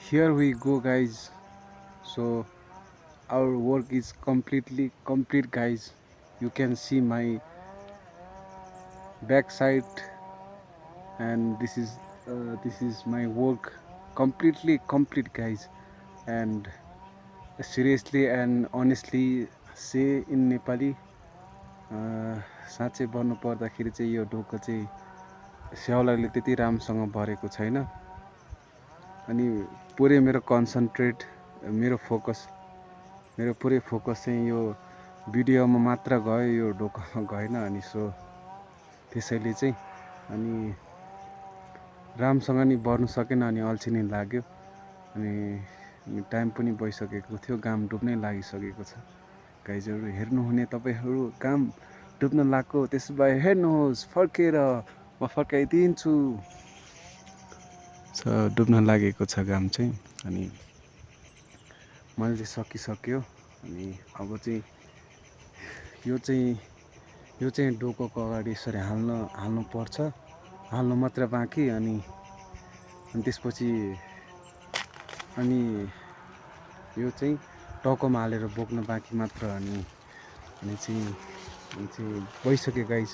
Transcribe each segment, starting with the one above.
here we go, guys. So our work is completely complete, guys. You can see my back side, and this is my work completely complete, guys. And seriously and honestly say in Nepali, साँच्चै भन्नु पर्दाखेरि चाहिँ यो ढोको चाहिँ स्याउलाले त्यति राम्रोसँग भरेको छैन। अनि पुरै मेरो कन्सन्ट्रेट, मेरो पुरै फोकस चाहिँ यो भिडियोमा मात्र गयो, यो ढोकामा गएन। अनि सो त्यसैले चाहिँ अनि राम्रोसँग नि बढ्नु सकेन, अनि अल्छी नि लाग्यो। अनि टाइम पनि भइसकेको थियो, घाम डुब्नै लागिसकेको छ। गाइजहरू हेर्नुहुने तपाईँहरू घाम डुब्न लाग्यो, त्यसो भए हेर्नुहोस् फर्केर, म फर्काइदिन्छु। डुब्न लागेको छ घाम चाहिँ। अनि मैले चाहिँ सकिसक्यो। अनि अब चाहिँ यो चाहिँ डोकोको अगाडि यसरी हाल्नु पर्छ, हाल्नु मात्र बाँकी। अनि त्यसपछि अनि यो चाहिँ टाउकोमा हालेर बोक्न बाँकी मात्र। अनि चाहिँ भइसक्यो गाइस।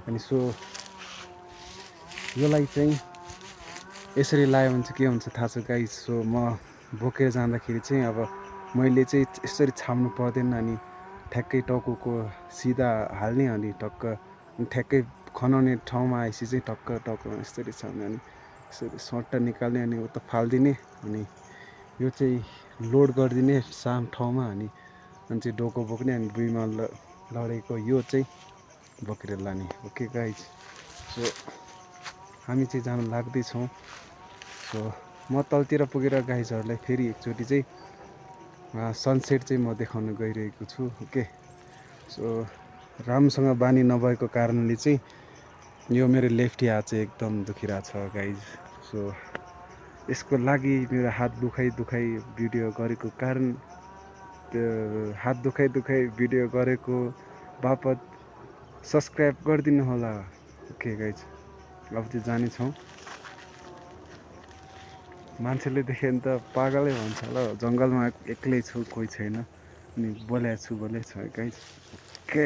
अनि सो योलाई चाहिँ यसरी लायो भने चाहिँ के हुन्छ थाहा छ गाइस। सो म बोकेर जाँदाखेरि चाहिँ अब मैले चाहिँ यसरी छाम्नु पर्दैन। अनि ठ्याक्कै टाउकोको सिधा हाल्ने, अनि टक्क ठ्याक्कै खनाउने ठाउँमा आएपछि चाहिँ टक्क टाउकोमा यसरी छाम्ने, अनि यसरी सट्ट निकाल्ने, अनि उता फालिदिने। अनि यो चाहिँ लोड गरिदिने साम ठाउँमा, अनि चाहिँ डोको बोक्ने, अनि भुइँमा लडेको यो चाहिँ बोकेर लाने। ओके गाइज, सो हामी चाहिँ जान लाग्दैछौँ। सो म तलतिर पुगेर गाइजहरूलाई फेरि एकचोटि चाहिँ सनसेट चाहिँ म देखाउन गइरहेको छु। ओके, सो राम्रोसँग बानी नभएको कारणले चाहिँ यो मेरो लेफ्टी हात चाहिँ एकदम दुखिरहेको छ गाइज। सो यसको लागि मेरो हात दुखाइ भिडियो गरेको कारण, त्यो हात दुखाइ भिडियो गरेको बापत सब्सक्राइब गरिदिनु होला। ओके गाइज, अब चाहिँ जानेछौँ। मान्छेले देख्यो भने त पागलै भन्छ होला, जङ्गलमा एक्लै छु, कोही छैन, अनि बोलेको छु गाइज। ओके।